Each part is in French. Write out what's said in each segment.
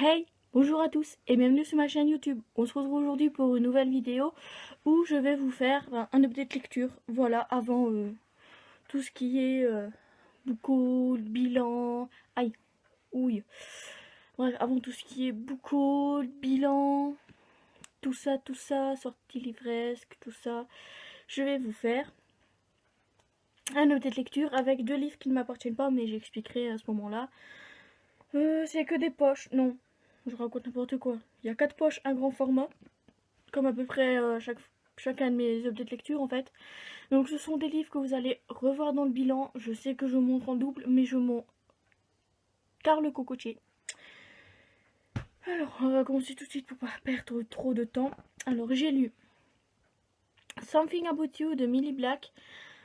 Hey, bonjour à tous et bienvenue sur ma chaîne YouTube. On se retrouve aujourd'hui pour une nouvelle vidéo où je vais vous faire un update lecture. Voilà, avant tout ce qui est boucau, bilan, aïe, ouille. Bref, avant tout ce qui est boucau, bilan, tout ça, sortie livresque, tout ça, je vais vous faire un update lecture avec deux livres qui ne m'appartiennent pas, mais j'expliquerai à ce moment-là. C'est que des poches, non, je raconte n'importe quoi. Il y a 4 poches, un grand format, comme à peu près chacun de mes updates lecture en fait. Donc ce sont des livres que vous allez revoir dans le bilan. Je sais que je montre en double, mais je m'en carre le cocotier. Alors on va commencer tout de suite pour pas perdre trop de temps. Alors j'ai lu Something About You de Millie Black.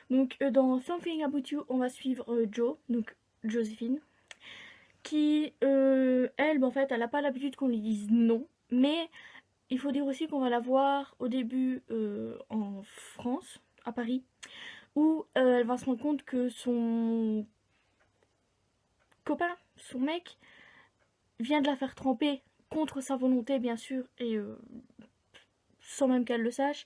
Donc dans Something About You, on va suivre Jo, donc Joséphine, qui elle, en fait, elle n'a pas l'habitude qu'on lui dise non, mais il faut dire aussi qu'on va la voir au début en France, à Paris, où elle va se rendre compte que son copain, son mec, vient de la faire tremper contre sa volonté, bien sûr, et sans même qu'elle le sache,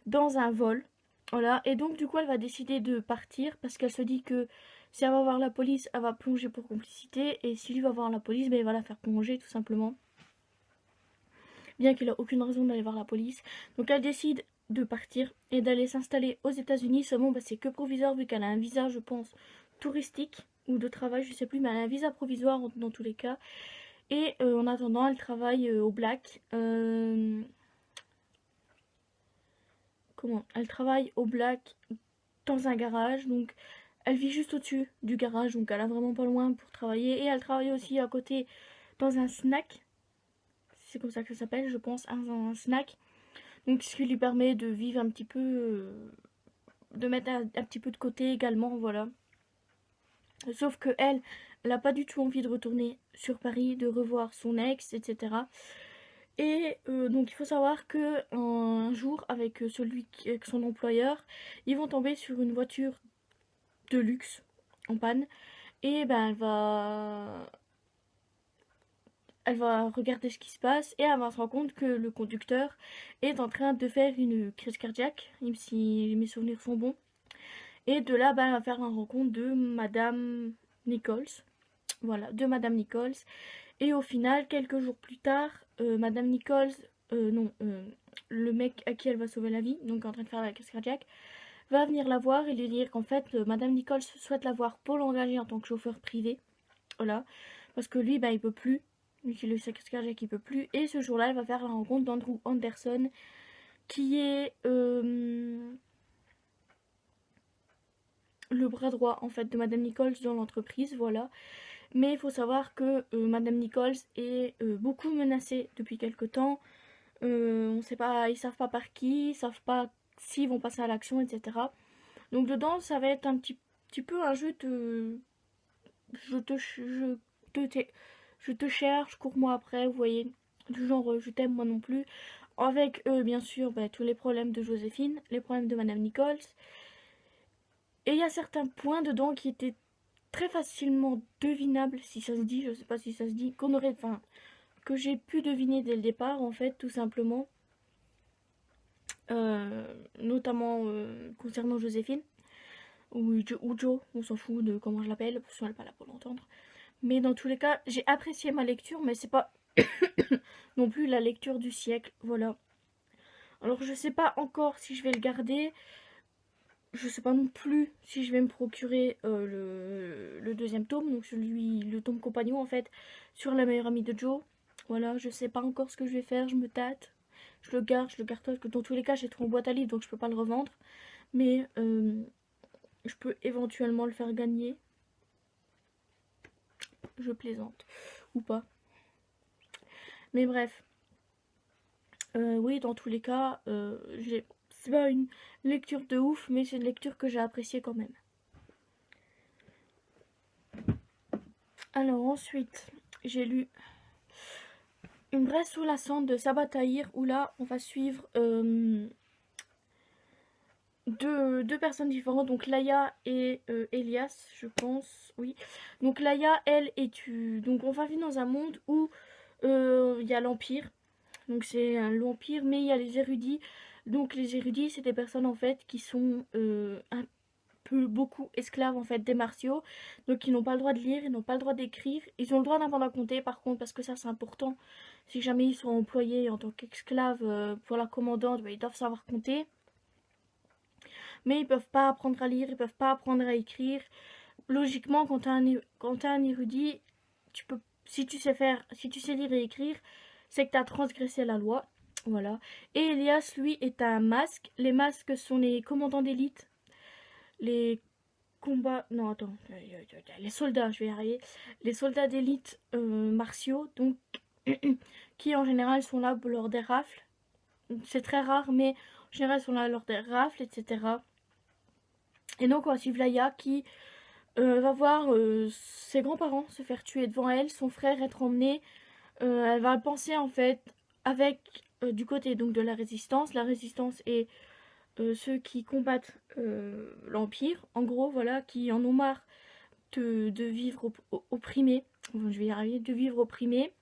dans un vol. Voilà, et donc du coup elle va décider de partir parce qu'elle se dit que si elle va voir la police, elle va plonger pour complicité, et si lui va voir la police, ben, il va la faire plonger tout simplement. Bien qu'il n'a aucune raison d'aller voir la police. Donc elle décide de partir et d'aller s'installer aux États-Unis. Seulement, bah, c'est que provisoire vu qu'elle a un visa, je pense, touristique ou de travail, je sais plus, mais elle a un visa provisoire dans tous les cas. Et en attendant, elle travaille au Black. Comment Elle travaille au Black dans un garage. Donc elle vit juste au-dessus du garage, donc elle a vraiment pas loin pour travailler. Et elle travaille aussi à côté dans un snack. C'est comme ça que ça s'appelle, je pense, un snack. Donc ce qui lui permet de vivre un petit peu, de mettre un petit peu de côté également, voilà. Sauf que elle n'a pas du tout envie de retourner sur Paris, de revoir son ex, etc. Et donc il faut savoir que un jour, avec avec son employeur, ils vont tomber sur une voiture de luxe en panne. Et ben elle va regarder ce qui se passe et elle va se rendre compte que le conducteur est en train de faire une crise cardiaque, même si mes souvenirs sont bons. Et de là, elle va faire la rencontre de Madame Nichols. Voilà, de Madame Nichols. Et au final, quelques jours plus tard, Madame Nichols, non, le mec à qui elle va sauver la vie, donc en train de faire la crise cardiaque, va venir la voir et lui dire qu'en fait, Madame Nichols souhaite la voir pour l'engager en tant que chauffeur privé. Voilà, parce que lui, il peut plus. Lui qui le crise cardiaque, il peut plus. Et ce jour-là, elle va faire la rencontre d'Andrew Anderson, qui est le bras droit en fait de Madame Nichols dans l'entreprise, voilà. Mais il faut savoir que Madame Nichols est beaucoup menacée depuis quelque temps. On sait pas, ils savent pas par qui, ils savent pas s'ils vont passer à l'action, etc. Donc dedans, ça va être un petit peu un jeu de je te cherche, cours-moi après, vous voyez, du genre je t'aime moi non plus. Avec bien sûr tous les problèmes de Joséphine, les problèmes de Madame Nichols. Et il y a certains points dedans qui étaient très facilement devinables, si ça se dit, je sais pas si ça se dit, que j'ai pu deviner dès le départ, en fait, tout simplement. Notamment concernant Joséphine, ou Jo, on s'en fout de comment je l'appelle, parce qu'elle n'est pas là pour l'entendre. Mais dans tous les cas, j'ai apprécié ma lecture, mais c'est pas non plus la lecture du siècle, voilà. Alors je sais pas encore si je vais le garder. Je sais pas non plus si je vais me procurer le deuxième tome, donc le tome compagnon en fait, sur la meilleure amie de Jo. Voilà, je sais pas encore ce que je vais faire, je me tâte. Je le garde parce que dans tous les cas j'ai trop en boîte à livres donc je peux pas le revendre. Mais je peux éventuellement le faire gagner. Je plaisante. Ou pas. Mais bref. Oui, dans tous les cas, c'est pas une lecture de ouf, mais c'est une lecture que j'ai appréciée quand même. Alors ensuite, j'ai lu Une braise sous la cendre de Sabaa Tahir, où là, on va suivre deux personnes différentes, donc Laïa et Elias, je pense, oui. Donc Laïa, elle, donc on va vivre dans un monde où Il y a l'Empire, donc c'est l'Empire, mais il y a les érudits. Donc les érudits, c'est des personnes en fait qui sont un peu beaucoup esclaves en fait des martiaux, donc ils n'ont pas le droit de lire, ils n'ont pas le droit d'écrire, ils ont le droit d'apprendre à compter par contre, parce que ça c'est important, si jamais ils sont employés en tant qu'esclaves pour la commandante, bah, ils doivent savoir compter, mais ils peuvent pas apprendre à lire, ils peuvent pas apprendre à écrire. Logiquement, quand t'as un érudit, tu peux, si tu sais lire et écrire, c'est que tu as transgressé la loi. Voilà. Et Elias, lui, est un masque. Les masques sont les commandants d'élite. Les combats. Non, attends. Les soldats, je vais y arriver. Les soldats d'élite martiaux, donc, qui en général sont là lors des rafles. C'est très rare, mais en général, ils sont là lors des rafles, etc. Et donc, on va suivre Laïa qui va voir ses grands-parents se faire tuer devant elle, son frère être emmené. Elle va penser en fait avec du côté donc de la résistance. La résistance est ceux qui combattent l'Empire, en gros, voilà, qui en ont marre de vivre opprimés. Enfin, je vais y arriver, de vivre opprimés.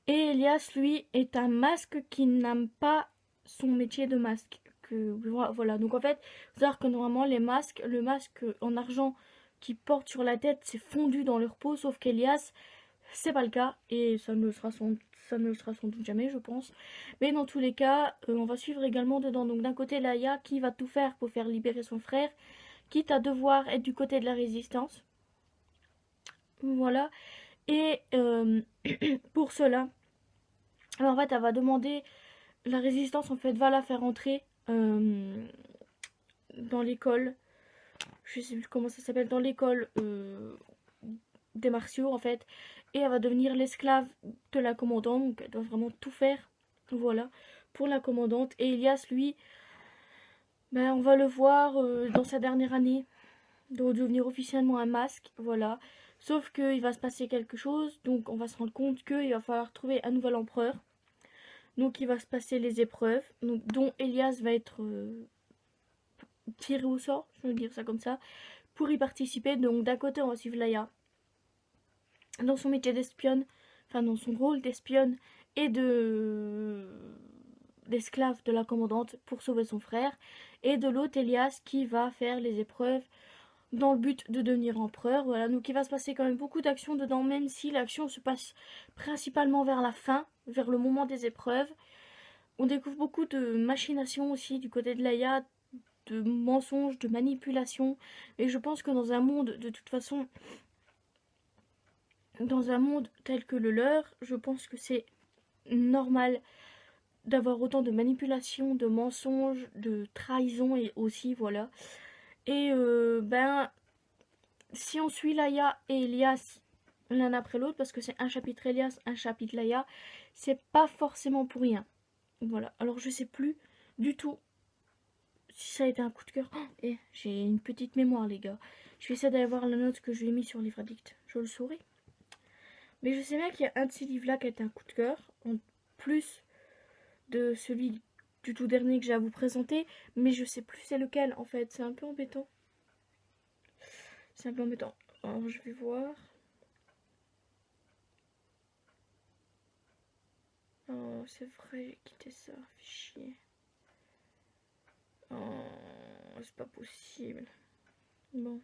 Et Elias, lui, est un masque qui n'aime pas son métier de masque. Voilà, donc en fait, il faut savoir que normalement, les masques, le masque en argent qu'ils portent sur la tête, c'est fondu dans leur peau, sauf qu'Elias, c'est pas le cas, et ça ne le sera sans doute jamais, je pense. Mais dans tous les cas, on va suivre également dedans. Donc d'un côté, Laïa qui va tout faire pour faire libérer son frère, quitte à devoir être du côté de la résistance. Voilà. Et pour cela, en fait, elle va demander, la résistance en fait va la faire entrer dans l'école, je sais plus comment ça s'appelle, dans l'école des martiaux en fait, et elle va devenir l'esclave de la commandante, donc elle doit vraiment tout faire, voilà, pour la commandante. Et Elias, lui, ben, on va le voir dans sa dernière année, de devenir officiellement un masque, voilà. Sauf qu'il va se passer quelque chose, donc on va se rendre compte qu'il va falloir trouver un nouvel empereur. Donc il va se passer les épreuves, donc, dont Elias va être tiré au sort, je veux dire ça comme ça, pour y participer. Donc d'un côté on va suivre Laïa dans son métier d'espionne, enfin dans son rôle d'espionne et d'esclave de la commandante pour sauver son frère. Et de l'autre Elias qui va faire les épreuves dans le but de devenir empereur. Voilà, donc il va se passer quand même beaucoup d'actions dedans, même si l'action se passe principalement vers la fin, vers le moment des épreuves. On découvre beaucoup de machinations aussi du côté de Laïa, de mensonges, de manipulations. Et je pense que dans un monde, de toute façon, dans un monde tel que le leur, je pense que c'est normal d'avoir autant de manipulations, de mensonges, de trahisons et aussi, voilà. Et ben, si on suit Laïa et Elias l'un après l'autre, parce que c'est un chapitre Elias, un chapitre Laïa, c'est pas forcément pour rien. Voilà, alors je sais plus du tout si ça a été un coup de cœur. Oh, et j'ai une petite mémoire, les gars. Je vais essayer d'aller voir la note que je lui ai mis sur Livre Addict. Je le saurai. Mais je sais bien qu'il y a un de ces livres-là qui a été un coup de cœur, en plus de celui du tout dernier que j'ai à vous présenter. Mais je sais plus c'est lequel, en fait. C'est un peu embêtant. C'est un peu embêtant. Alors, je vais voir. Oh, c'est vrai, j'ai quitté ça. Fait chier. Oh, c'est pas possible. Bon.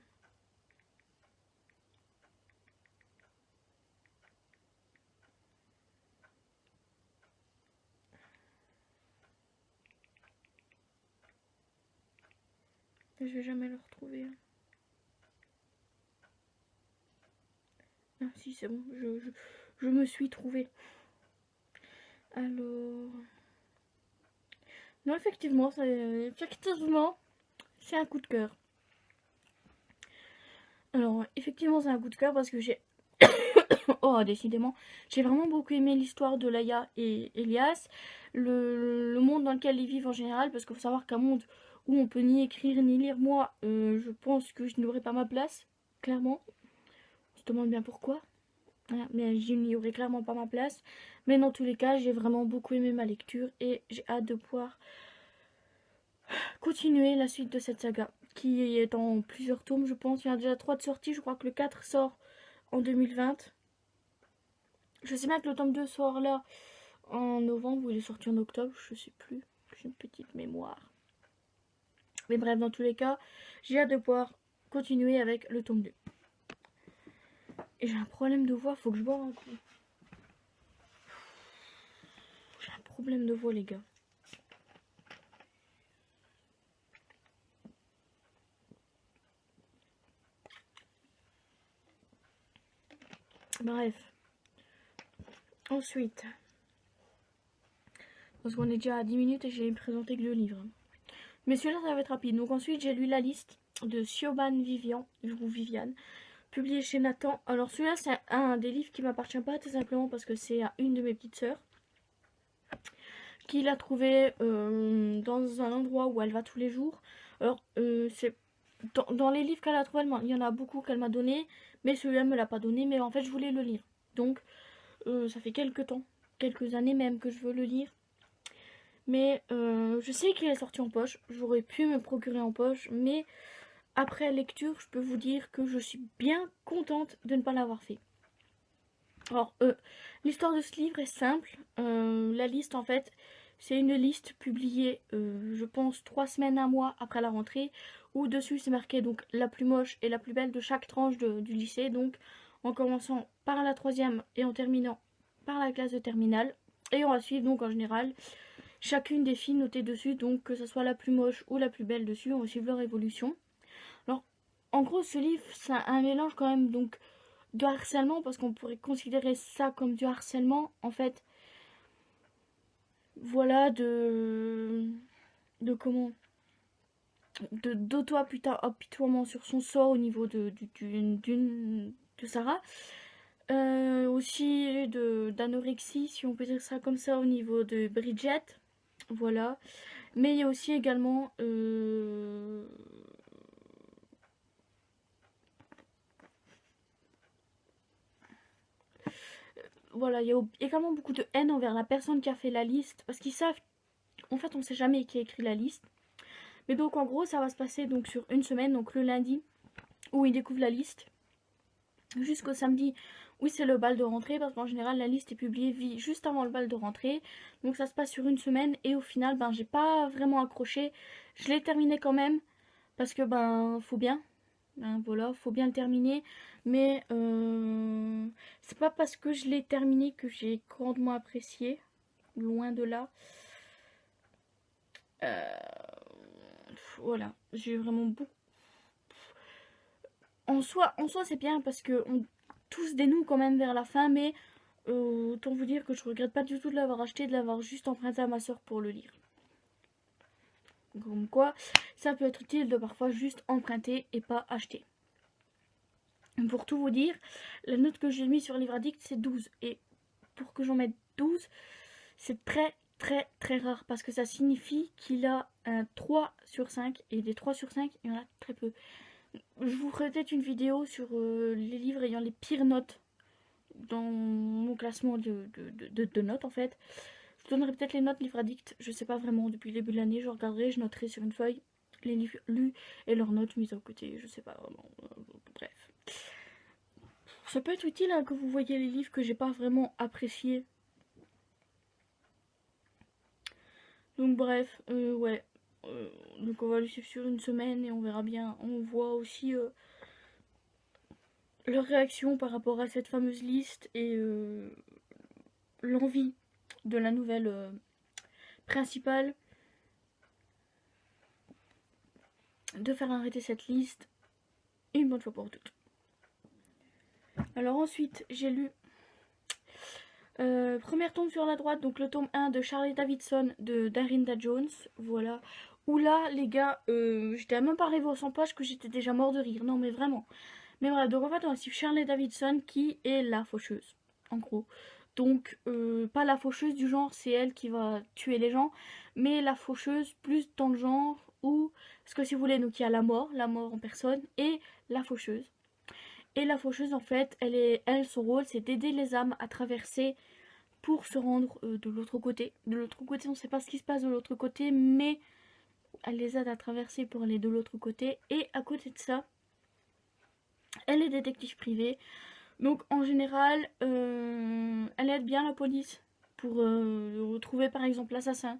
Je vais jamais le retrouver. Ah si, c'est bon, je me suis trouvée. Alors... Non, effectivement, c'est un coup de cœur. Alors, effectivement, c'est un coup de cœur parce que j'ai... oh, décidément, j'ai vraiment beaucoup aimé l'histoire de Laïa et Elias, le monde dans lequel ils vivent en général, parce qu'il faut savoir qu'un monde où on peut ni écrire ni lire, moi, je pense que je n'aurais pas ma place, clairement. On se demande bien pourquoi. Voilà, mais je n'y aurais clairement pas ma place. Mais dans tous les cas, j'ai vraiment beaucoup aimé ma lecture et j'ai hâte de pouvoir continuer la suite de cette saga, qui est en plusieurs tomes, je pense. Il y en a déjà 3 de sortie, je crois que le 4 sort en 2020. Je sais bien que le tome 2 sort là en novembre ou il est sorti en octobre, je sais plus. J'ai une petite mémoire. Mais bref, dans tous les cas, j'ai hâte de pouvoir continuer avec le tome 2. Et j'ai un problème de voix, faut que je boive un coup. J'ai un problème de voix, les gars. Bref. Ensuite, parce qu'on est déjà à 10 minutes et j'ai présenté que le livre. Mais celui-là, ça va être rapide. Donc ensuite, j'ai lu la liste de Siobhan Vivian, ou Viviane, publié chez Nathan. Alors celui-là, c'est un des livres qui m'appartient pas, tout simplement parce que c'est à une de mes petites sœurs qui l'a trouvé dans un endroit où elle va tous les jours. Alors, c'est dans les livres qu'elle a trouvé, il y en a beaucoup qu'elle m'a donné, mais celui-là me l'a pas donné, mais en fait, je voulais le lire. Donc, ça fait quelques temps, quelques années même que je veux le lire. Mais je sais qu'il est sorti en poche, j'aurais pu me procurer en poche, mais après lecture, je peux vous dire que je suis bien contente de ne pas l'avoir fait. Alors, l'histoire de ce livre est simple. La liste, en fait, c'est une liste publiée, je pense, 3 semaines, un mois après la rentrée, où dessus c'est marqué donc la plus moche et la plus belle de chaque tranche du lycée, donc en commençant par la 3e et en terminant par la classe de terminale. Et on va suivre donc en général chacune des filles notées dessus, donc que ce soit la plus moche ou la plus belle dessus, on va suivre leur évolution. Alors, en gros, ce livre, c'est un mélange quand même donc de harcèlement, parce qu'on pourrait considérer ça comme du harcèlement, en fait. Voilà, de comment, d'auto-apitoiement sur son sort au niveau de Sarah. Aussi d'anorexie, si on peut dire ça comme ça, au niveau de Bridget. Voilà. Mais il y a aussi également voilà, il y a également beaucoup de haine envers la personne qui a fait la liste, parce qu'ils savent, en fait, on sait jamais qui a écrit la liste. Mais donc en gros, ça va se passer donc sur une semaine, donc le lundi où ils découvrent la liste, jusqu'au samedi où c'est le bal de rentrée, parce qu'en général la liste est publiée juste avant le bal de rentrée. Donc ça se passe sur une semaine et au final, ben j'ai pas vraiment accroché. Je l'ai terminé quand même parce que ben faut bien. Voilà, faut bien le terminer, mais c'est pas parce que je l'ai terminé que j'ai grandement apprécié, loin de là. Voilà, j'ai vraiment beaucoup. En soi c'est bien parce que tout se dénoue quand même vers la fin, mais autant vous dire que je regrette pas du tout de l'avoir acheté, de l'avoir juste emprunté à ma soeur pour le lire. Comme quoi, ça peut être utile de parfois juste emprunter et pas acheter. Pour tout vous dire, la note que j'ai mise sur Livre Addict, c'est 12. Et pour que j'en mette 12, c'est très très rare. Parce que ça signifie qu'il a un 3 sur 5. Et des 3 sur 5, il y en a très peu. Je vous ferai peut-être une vidéo sur les livres ayant les pires notes dans mon classement de notes en fait. Je donnerai peut-être les notes Livre Addict. Je sais pas vraiment. Depuis le début de l'année, je regarderai, je noterai sur une feuille les livres lus et leurs notes mises à côté. Je sais pas vraiment. Bref. Ça peut être utile hein, que vous voyez les livres que j'ai pas vraiment appréciés. Donc bref, ouais. Donc on va le suivre sur une semaine et on verra bien. On voit aussi leur réaction par rapport à cette fameuse liste et l'envie de la nouvelle principale de faire arrêter cette liste une bonne fois pour toutes. Alors ensuite, j'ai lu premier tome sur la droite, donc le tome 1 de Charlie Davidson de Darinda Jones, voilà. Où là, les gars, j'étais même pas arrivée aux 100 pages que j'étais déjà mort de rire, non mais vraiment. Mais voilà, donc en fait on va suivre Charlie Davidson qui est la faucheuse, en gros. Donc, pas la faucheuse du genre, c'est elle qui va tuer les gens, mais la faucheuse plus dans le genre où, parce que si vous voulez, donc il y a la mort en personne, et la faucheuse. Et la faucheuse, en fait, son rôle, c'est d'aider les âmes à traverser pour se rendre de l'autre côté. De l'autre côté, on ne sait pas ce qui se passe de l'autre côté, mais elle les aide à traverser pour aller de l'autre côté. Et à côté de ça, elle est détective privée. Donc en général, elle aide bien la police pour retrouver par exemple l'assassin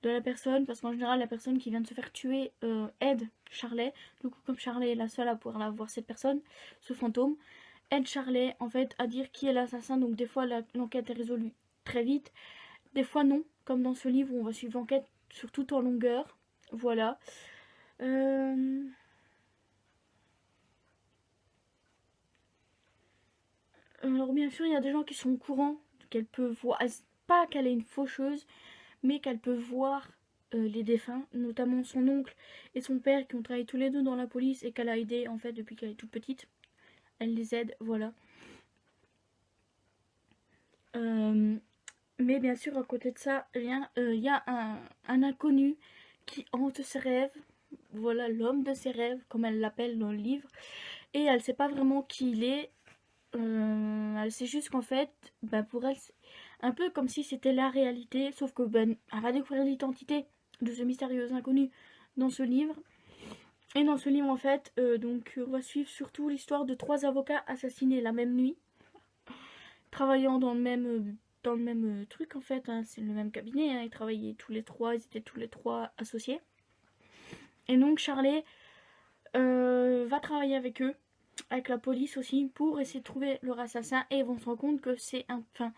de la personne, parce qu'en général la personne qui vient de se faire tuer aide Charlet. Du coup, comme Charlet est la seule à pouvoir voir cette personne, ce fantôme, aide Charlet en fait à dire qui est l'assassin. Donc des fois l'enquête est résolue très vite, des fois non, comme dans ce livre où on va suivre l'enquête sur tout en longueur. Voilà. Alors bien sûr, il y a des gens qui sont au courant qu'elle peut voir, pas qu'elle est une faucheuse, mais qu'elle peut voir les défunts, notamment son oncle et son père qui ont travaillé tous les deux dans la police et qu'elle a aidé en fait depuis qu'elle est toute petite. Elle les aide, voilà. Mais bien sûr, à côté de ça, il y a un inconnu qui hante ses rêves. Voilà, l'homme de ses rêves, comme elle l'appelle dans le livre. Et elle sait pas vraiment qui il est. Elle sait juste qu'en fait, ben pour elle, c'est un peu comme si c'était la réalité, sauf que ben, elle va découvrir l'identité de ce mystérieux inconnu dans ce livre. Et dans ce livre, en fait, donc, on va suivre surtout l'histoire de 3 avocats assassinés la même nuit, travaillant dans le même truc, en fait. Hein, c'est le même cabinet, hein, ils travaillaient tous les 3, ils étaient tous les 3 associés. Et donc, Charlet va travailler avec eux, avec la police aussi, pour essayer de trouver leur assassin. Et ils vont se rendre compte que c'est un... Enfin,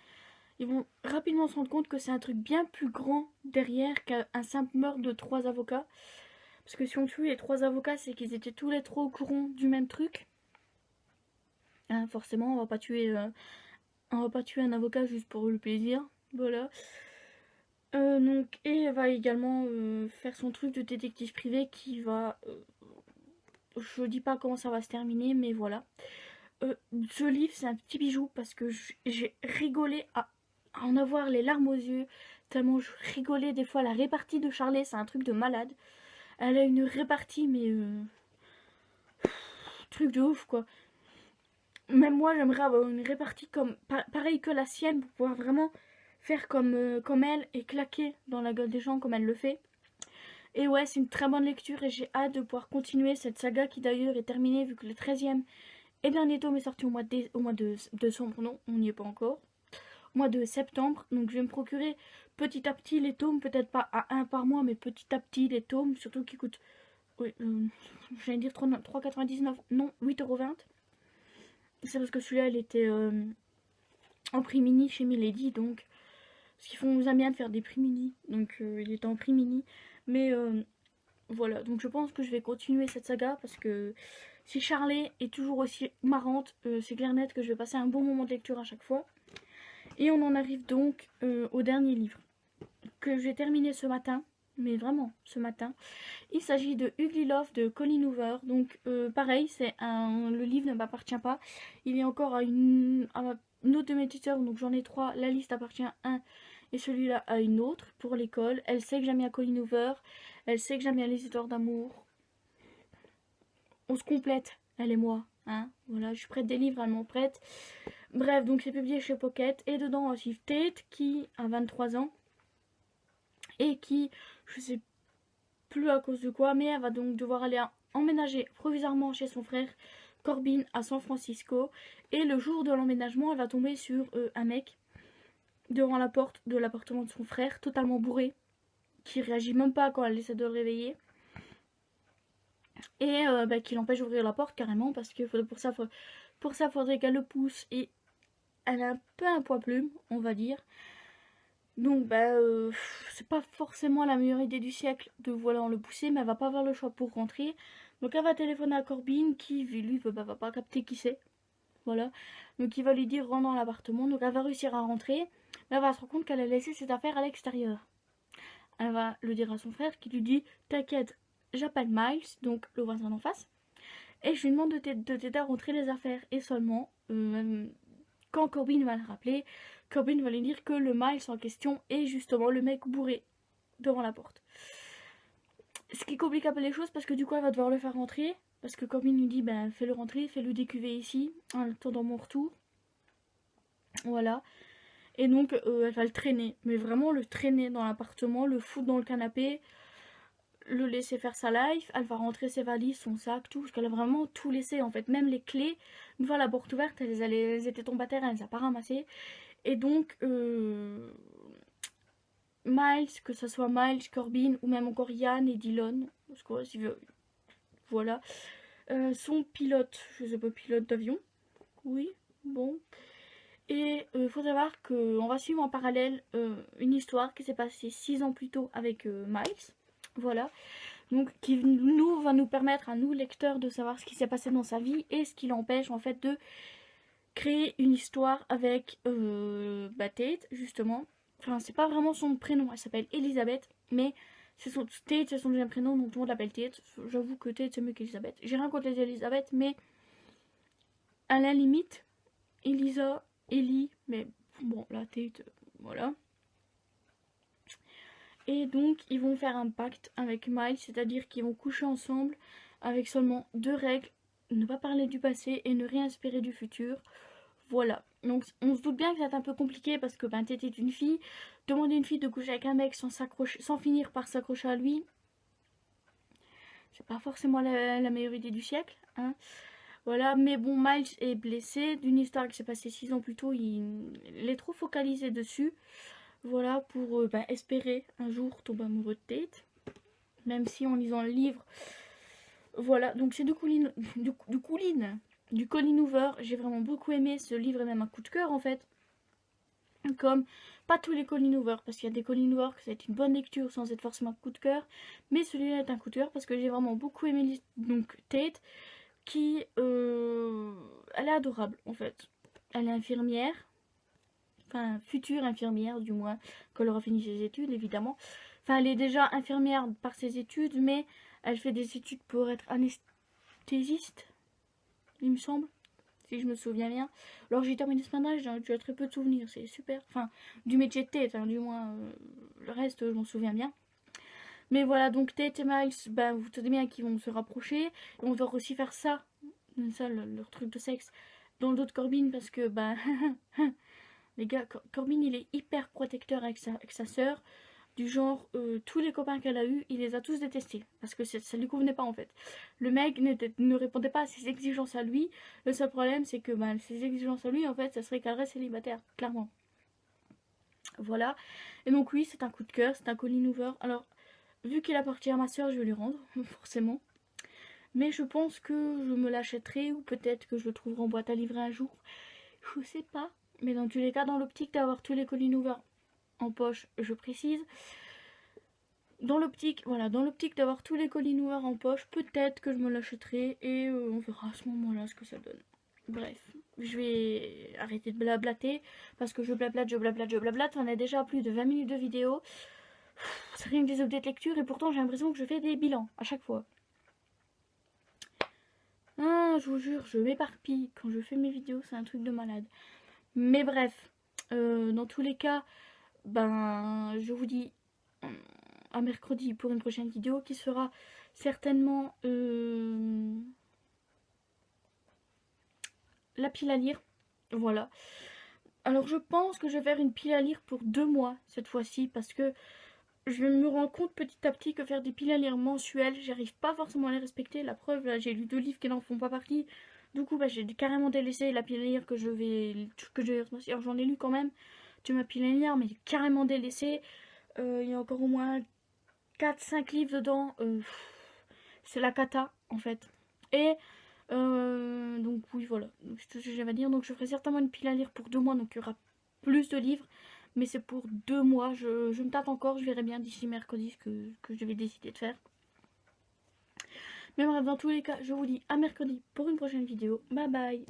ils vont rapidement se rendre compte que c'est un truc bien plus grand derrière qu'un simple meurtre de 3 avocats. Parce que si on tue les 3 avocats, c'est qu'ils étaient tous les 3 au courant du même truc. Hein, forcément, on va pas tuer un avocat juste pour le plaisir. Voilà. Donc, et elle va également faire son truc de détective privé qui va... je dis pas comment ça va se terminer, mais voilà. Ce livre, c'est un petit bijou parce que j'ai rigolé à en avoir les larmes aux yeux. Tellement je rigolais des fois. La répartie de Charlet, c'est un truc de malade. Elle a une répartie, mais... truc de ouf, quoi. Même moi, j'aimerais avoir une répartie comme pareil que la sienne pour pouvoir vraiment faire comme elle et claquer dans la gueule des gens comme elle le fait. Et ouais, c'est une très bonne lecture et j'ai hâte de pouvoir continuer cette saga qui d'ailleurs est terminée vu que le 13e et dernier tome est sorti au mois de décembre. Non, on n'y est pas encore. Au mois de septembre. Donc je vais me procurer petit à petit les tomes, peut-être pas à un par mois, mais petit à petit les tomes, surtout qui coûtent, oui, j'allais dire 3,99, non, 8,20 €. C'est parce que celui-là, il était en prix mini chez Milady, donc parce qu'ils font bien de faire des prix mini, donc il était en prix mini. Mais voilà, donc je pense que je vais continuer cette saga parce que si Charlet est toujours aussi marrante, c'est clair net que je vais passer un bon moment de lecture à chaque fois. Et on en arrive donc au dernier livre que j'ai terminé ce matin, mais vraiment ce matin. Il s'agit de Ugly Love de Colleen Hoover. Donc pareil, le livre ne m'appartient pas. Il est encore à une autre de mes tuteurs, donc j'en ai 3. La liste appartient à un et celui-là à une autre pour l'école. Elle sait que j'aime bien Colleen Hoover. Elle sait que j'aime bien les histoires d'amour. On se complète, elle et moi. Hein, voilà, je prête des livres, elle m'en prête. Bref, donc c'est publié chez Pocket. Et dedans, on suit Tate qui a 23 ans. Et qui, je sais plus à cause de quoi, mais elle va donc devoir aller emménager provisoirement chez son frère Corbin à San Francisco. Et le jour de l'emménagement, elle va tomber sur un mec devant la porte de l'appartement de son frère, totalement bourré, qui réagit même pas quand elle essaie de le réveiller. Et qui l'empêche d'ouvrir la porte carrément, parce que pour ça, faudrait qu'elle le pousse. Et elle a un peu un poids plume, on va dire. Donc c'est pas forcément la meilleure idée du siècle de vouloir le pousser, mais elle va pas avoir le choix pour rentrer. Donc elle va téléphoner à Corbin qui lui va pas capter qui c'est. Voilà. Donc il va lui dire rentre dans l'appartement. Donc elle va réussir à rentrer. Mais elle va se rendre compte qu'elle a laissé ses affaires à l'extérieur. Elle va le dire à son frère qui lui dit t'inquiète, j'appelle Miles, donc le voisin d'en face, et je lui demande de t'aider à rentrer les affaires. Et seulement quand Corbin va le rappeler, Corbin va lui dire que le Miles en question est justement le mec bourré devant la porte. Ce qui complique un peu les choses parce que du coup elle va devoir le faire rentrer. Parce que Corbin lui dit ben fais-le rentrer, fais-le décuver ici, en attendant mon retour. Voilà. Et donc elle va le traîner. Mais vraiment le traîner dans l'appartement, le foutre dans le canapé, le laisser faire sa life. Elle va rentrer ses valises, son sac, tout. Parce qu'elle a vraiment tout laissé en fait. Même les clés, une fois la porte ouverte, elles étaient tombées à terre, elle les a pas ramassées. Et donc, Miles, que ce soit Miles, Corbin ou même encore Yann et Dylan, parce que voilà, sont pilotes, je sais pas, pilotes d'avion. Oui, bon. Et il faut savoir qu'on va suivre en parallèle une histoire qui s'est passée 6 ans plus tôt avec Miles. Voilà. Donc qui va nous permettre à nous lecteurs de savoir ce qui s'est passé dans sa vie et ce qui l'empêche en fait de créer une histoire avec Tate justement. Enfin c'est pas vraiment son prénom, elle s'appelle Elisabeth, mais Tate c'est son deuxième prénom donc tout le monde l'appelle Tate. J'avoue que Tate c'est mieux qu'Elisabeth. J'ai rien contre les Elisabeth mais à la limite Elisa, Ellie, mais bon la Tate voilà. Et donc ils vont faire un pacte avec Miles, c'est-à-dire qu'ils vont coucher ensemble avec seulement 2 règles, ne pas parler du passé et ne rien espérer du futur. Voilà, donc on se doute bien que c'est un peu compliqué parce que ben t'étais une fille, demander une fille de coucher avec un mec sans finir par s'accrocher à lui, c'est pas forcément la meilleure idée du siècle, hein. Voilà, mais bon, Miles est blessé d'une histoire qui s'est passée 6 ans plus tôt, il est trop focalisé dessus. Voilà, pour espérer un jour tomber amoureux de Tate. Même si en lisant le livre. Voilà, donc c'est du Colin Hoover. J'ai vraiment beaucoup aimé ce livre et même un coup de cœur en fait. Comme, pas tous les Colin Hoover, parce qu'il y a des Colin Hoover que c'est une bonne lecture sans être forcément un coup de cœur. Mais celui-là est un coup de cœur parce que j'ai vraiment beaucoup aimé donc Tate. Qui, elle est adorable en fait. Elle est infirmière. Enfin, future infirmière du moins, quand elle aura fini ses études évidemment. Enfin, elle est déjà infirmière par ses études, mais elle fait des études pour être anesthésiste, il me semble, si je me souviens bien. Alors j'ai terminé ce matin, j'ai très peu de souvenirs, c'est super. Enfin, du métier de Tate, hein, du moins, le reste je m'en souviens bien. Mais voilà, donc Tate et Miles, ben, vous savez bien qu'ils vont se rapprocher. Et on va aussi faire ça leur truc de sexe, dans le dos de Corbin, parce que, ben... Les gars, Corbin il est hyper protecteur avec sa sœur. Du genre, tous les copains qu'elle a eu, il les a tous détestés. Parce que ça lui convenait pas en fait. Le mec ne répondait pas à ses exigences à lui. Le seul problème c'est que ses exigences à lui en fait, ça serait qu'elle reste célibataire, clairement. Voilà. Et donc oui, c'est un coup de cœur, c'est un Colin Hoover. Alors, vu qu'il appartient à ma sœur, je vais lui rendre, forcément. Mais je pense que je me l'achèterai ou peut-être que je le trouverai en boîte à livrer un jour. Je sais pas. Mais dans tous les cas, dans l'optique d'avoir tous les Colin Hoover en poche, je précise. Dans l'optique, voilà, dans l'optique d'avoir tous les Colin Hoover en poche, peut-être que je me l'achèterai et on verra à ce moment-là ce que ça donne. Bref, je vais arrêter de blablater parce que je blablate. On a déjà plus de 20 minutes de vidéo. C'est rien que des updates lecture et pourtant j'ai l'impression que je fais des bilans à chaque fois. Ah, je vous jure, je m'éparpille quand je fais mes vidéos, c'est un truc de malade. Mais bref, dans tous les cas, ben, je vous dis à mercredi pour une prochaine vidéo qui sera certainement la pile à lire. Voilà. Alors je pense que je vais faire une pile à lire pour 2 mois cette fois-ci parce que je me rends compte petit à petit que faire des piles à lire mensuelles, j'arrive pas forcément à les respecter. La preuve, là j'ai lu 2 livres qui n'en font pas partie. Du coup, j'ai carrément délaissé la pile à lire que je vais lire. Alors j'en ai lu quand même de ma pile à lire, mais j'ai carrément délaissé. Il y a encore au moins 4-5 livres dedans. C'est la cata en fait. Et donc oui voilà. C'est tout ce que j'avais à dire. Donc je ferai certainement une pile à lire pour 2 mois. Donc il y aura plus de livres. Mais c'est pour 2 mois. Je me tâte encore. Je verrai bien d'ici mercredi ce que je vais décider de faire. Mais bref, dans tous les cas, je vous dis à mercredi pour une prochaine vidéo. Bye bye.